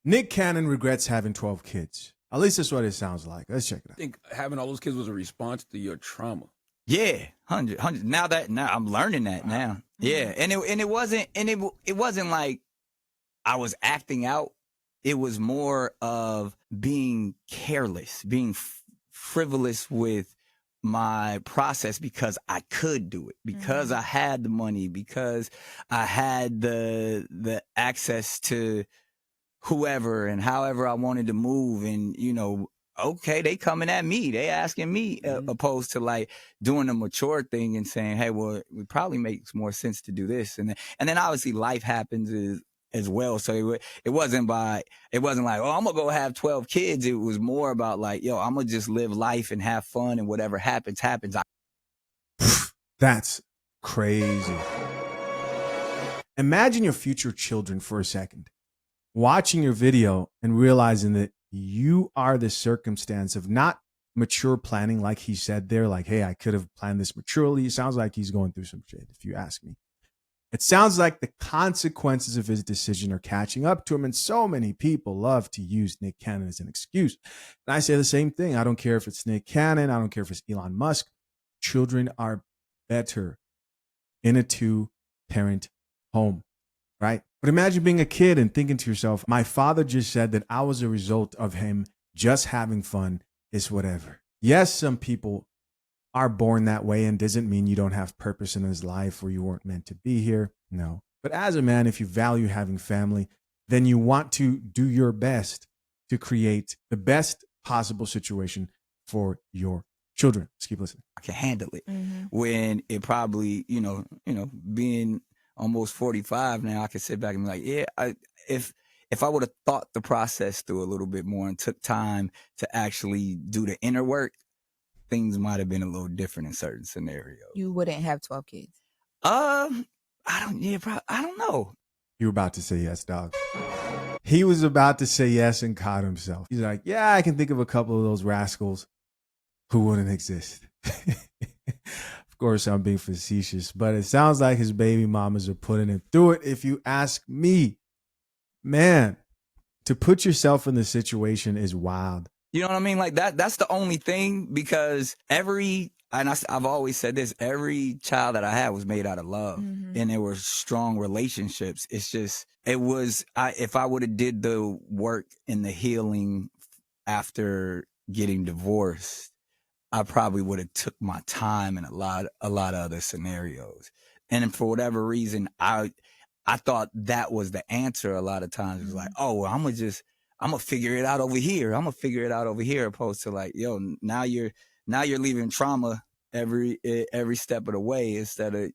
Nick Cannon regrets having 12 kids. At least that's what it sounds like. Let's check it I out. think having all those kids was a response to your trauma. Yeah, 100. Now I'm learning that now. Yeah, and it wasn't like I was acting out. It was more of being careless, being frivolous with my process because I could do it, because I had the money, because I had the access to whoever and however I wanted to move. And, okay, they coming at me, they asking me, opposed to like doing the mature thing and saying, hey, well, it probably makes more sense to do this. And then obviously life happens as well. So it wasn't like, oh, I'm gonna go have 12 kids. It was more about like, yo, I'm gonna just live life and have fun, and whatever happens. That's crazy. Imagine your future children for a second, watching your video and realizing that you are the circumstance of not mature planning, like he said there, like, hey, I could have planned this maturely. It sounds like he's going through some shit, if you ask me. It sounds like the consequences of his decision are catching up to him, and so many people love to use Nick Cannon as an excuse. And I say the same thing. I don't care if it's Nick Cannon. I don't care if it's Elon Musk. Children are better in a two-parent home, right? But imagine being a kid and thinking to yourself, my father just said that I was a result of him just having fun, is whatever. Yes, some people are born that way, and doesn't mean you don't have purpose in his life or you weren't meant to be here. No. But as a man, if you value having family, then you want to do your best to create the best possible situation for your children. Let's keep listening. I can handle it. When it probably, being almost 45 now, I can sit back and be like, yeah, if I would have thought the process through a little bit more and took time to actually do the inner work, things might have been a little different in certain scenarios. You wouldn't have 12 kids. I don't know. You were about to say yes, dog. He was about to say yes and caught himself. He's like, yeah, I can think of a couple of those rascals who wouldn't exist. Of course, I'm being facetious, but it sounds like his baby mamas are putting him through it. If you ask me, man, to put yourself in the situation is wild. You know what I mean? Like that's the only thing, because I've always said this, every child that I had was made out of love, and there were strong relationships. It's just, if I would have did the work and the healing after getting divorced, I probably would have took my time in a lot of other scenarios. And for whatever reason, I thought that was the answer. A lot of times it was like, oh, well, I'm gonna figure it out over here. I'm gonna figure it out over here, opposed to like, yo, now you're leaving trauma every step of the way, instead of,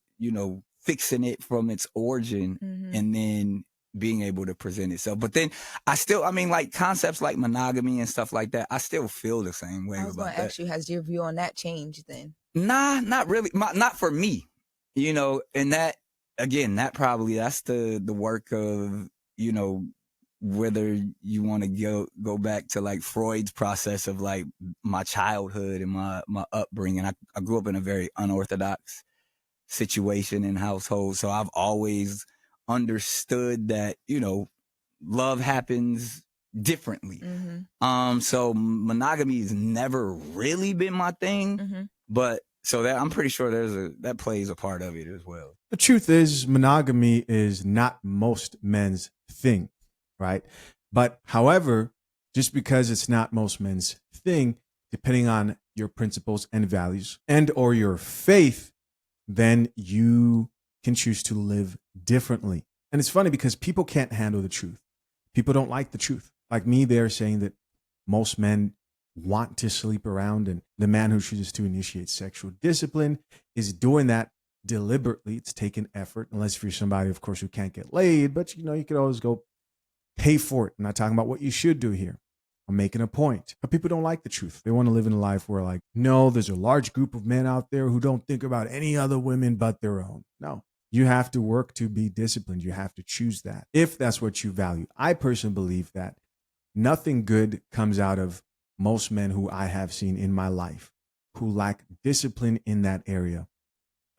fixing it from its origin and then being able to present itself. But then like concepts like monogamy and stuff like that, I still feel the same way I was about going to that. ask you, has your view on that changed then? Nah, not really. Not for me, and that, again, that's the work of, whether you want to go back to like Freud's process of like my childhood and my upbringing. I grew up in a very unorthodox situation and household, so I've always understood that, love happens differently. So monogamy has never really been my thing, but so that I'm pretty sure that plays a part of it as well. The truth is, monogamy is not most men's thing, right? But however, just because it's not most men's thing, depending on your principles and values and or your faith, then you can choose to live differently. And it's funny because people can't handle the truth. People don't like the truth. Like me, they're saying that most men want to sleep around, and the man who chooses to initiate sexual discipline is doing that deliberately. It's taking effort, unless if you're somebody, of course, who can't get laid, but you could always go pay for it. I'm not talking about what you should do here. I'm making a point. But people don't like the truth. They want to live in a life where, like, no, there's a large group of men out there who don't think about any other women but their own. No, you have to work to be disciplined. You have to choose that if that's what you value. I personally believe that nothing good comes out of most men who I have seen in my life who lack discipline in that area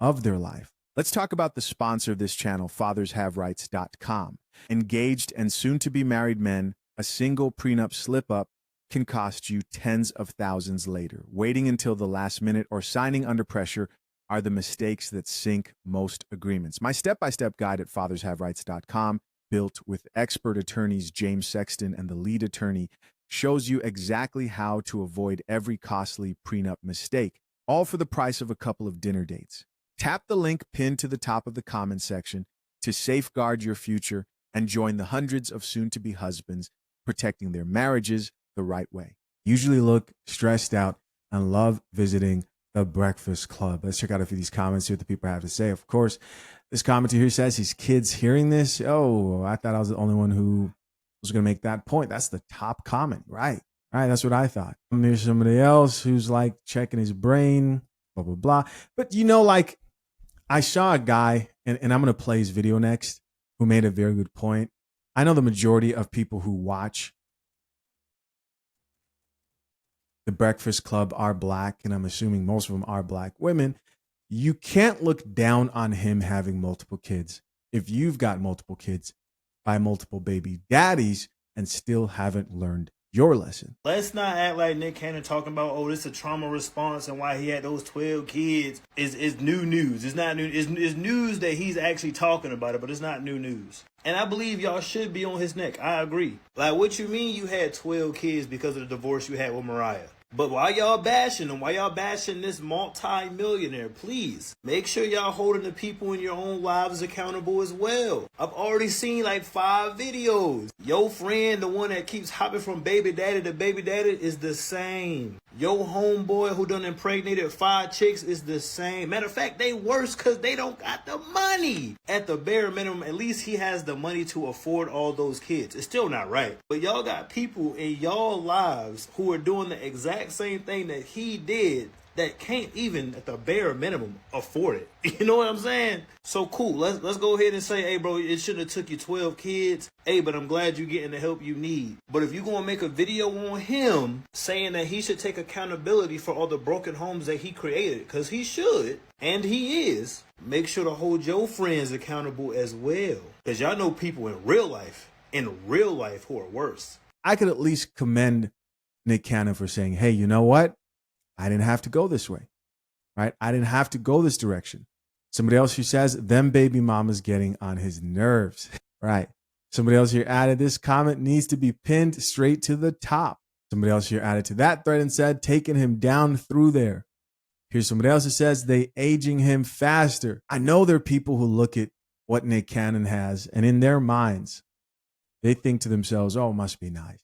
of their life. Let's talk about the sponsor of this channel, fathershaverights.com. Engaged and soon to be married men A single prenup slip-up can cost you tens of thousands later. Waiting until the last minute or signing under pressure are the mistakes that sink most agreements. My step-by-step guide at fathershaverights.com, built with expert attorneys James Sexton and the lead attorney, shows you exactly how to avoid every costly prenup mistake, all for the price of a couple of dinner dates. Tap the link pinned to the top of the comment section to safeguard your future and join the hundreds of soon-to-be husbands protecting their marriages the right way. Usually look stressed out and love visiting the Breakfast Club. Let's check out a few of these comments, see what the people have to say. Of course, this commenter here says his kids hearing this. Oh, I thought I was the only one who was going to make that point. That's the top comment. Right. That's what I thought. There's somebody else who's like checking his brain, blah, blah, blah. But like I saw a guy, and I'm going to play his video next, who made a very good point. I know the majority of people who watch the Breakfast Club are black, and I'm assuming most of them are black women. You can't look down on him having multiple kids if you've got multiple kids by multiple baby daddies and still haven't learned your lesson. Let's not act like Nick Cannon talking about, oh, this is a trauma response and why he had those 12 kids is new news. It's not new. It's news that he's actually talking about it, but it's not new news. And I believe y'all should be on his neck. I agree. Like, what you mean you had 12 kids because of the divorce you had with Mariah? But why y'all bashing him? Why y'all bashing this multi-millionaire? Please make sure y'all holding the people in your own lives accountable as well. I've already seen like 5 videos. Your friend, the one that keeps hopping from baby daddy to baby daddy, is the same. Your homeboy who done impregnated 5 chicks is the same. Matter of fact, they worse because they don't got the money. At the bare minimum, at least he has the money to afford all those kids. It's still not right. But y'all got people in y'all lives who are doing the exact same thing that he did that can't even, at the bare minimum, afford it. You know what I'm saying? So cool. Let's go ahead and say, hey, bro, it shouldn't have took you 12 kids. Hey, but I'm glad you're getting the help you need. But if you're going to make a video on him saying that he should take accountability for all the broken homes that he created, because he should, and he is, make sure to hold your friends accountable as well. Because y'all know people in real life who are worse. I could at least commend Nick Cannon for saying, hey, you know what? I didn't have to go this way, right? I didn't have to go this direction. Somebody else who says, them baby mamas getting on his nerves, right? Somebody else here added, this comment needs to be pinned straight to the top. Somebody else here added to that thread and said, taking him down through there. Here's somebody else who says, they aging him faster. I know there are people who look at what Nick Cannon has, and in their minds, they think to themselves, oh, it must be nice,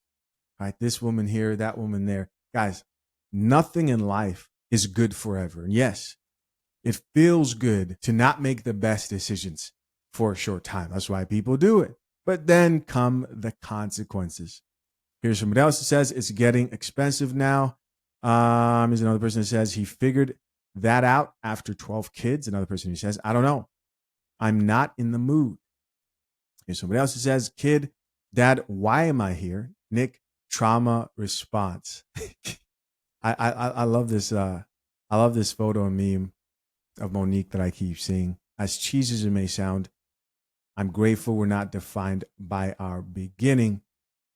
right? This woman here, that woman there. Guys, nothing in life is good forever. And yes, it feels good to not make the best decisions for a short time. That's why people do it. But then come the consequences. Here's somebody else that says it's getting expensive now. Here's another person that says he figured that out after 12 kids. Another person who says, I don't know. I'm not in the mood. Here's somebody else who says, kid, dad, why am I here? Nick, trauma response. I love this. I love this photo and meme of Monique that I keep seeing. As cheesy as it may sound, I'm grateful we're not defined by our beginning,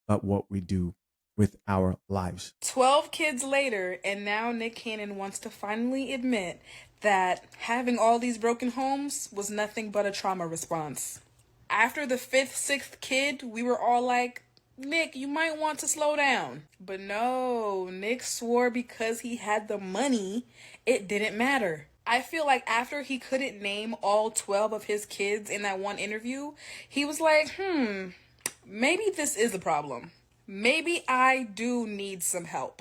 but what we do with our lives. 12 kids later, and now Nick Cannon wants to finally admit that having all these broken homes was nothing but a trauma response. After the 5th, 6th kid, we were all like, Nick, you might want to slow down. But no, Nick swore because he had the money, it didn't matter. I feel like after he couldn't name all 12 of his kids in that one interview, he was like, maybe this is a problem. Maybe I do need some help.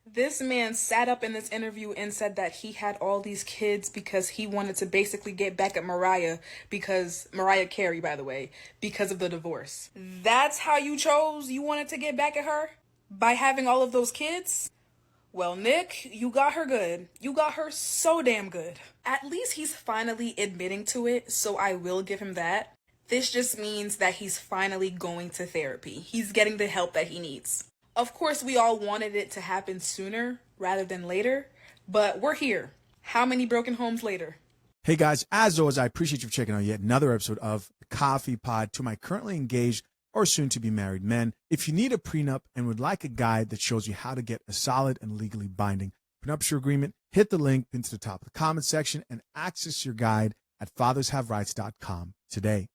This man sat up in this interview and said that he had all these kids because he wanted to basically get back at Mariah Carey, by the way, because of the divorce. That's how you chose you wanted to get back at her? By having all of those kids? Well, Nick, you got her good. You got her so damn good. At least he's finally admitting to it, so I will give him that. This just means that he's finally going to therapy. He's getting the help that he needs. Of course, we all wanted it to happen sooner rather than later, but we're here. How many broken homes later? Hey guys, as always, I appreciate you checking out yet another episode of the Coffee Pod. To my currently engaged or soon to be married men. If you need a prenup and would like a guide that shows you how to get a solid and legally binding prenuptial agreement, hit the link pinned to the top of the comment section and access your guide at fathershaverights.com today.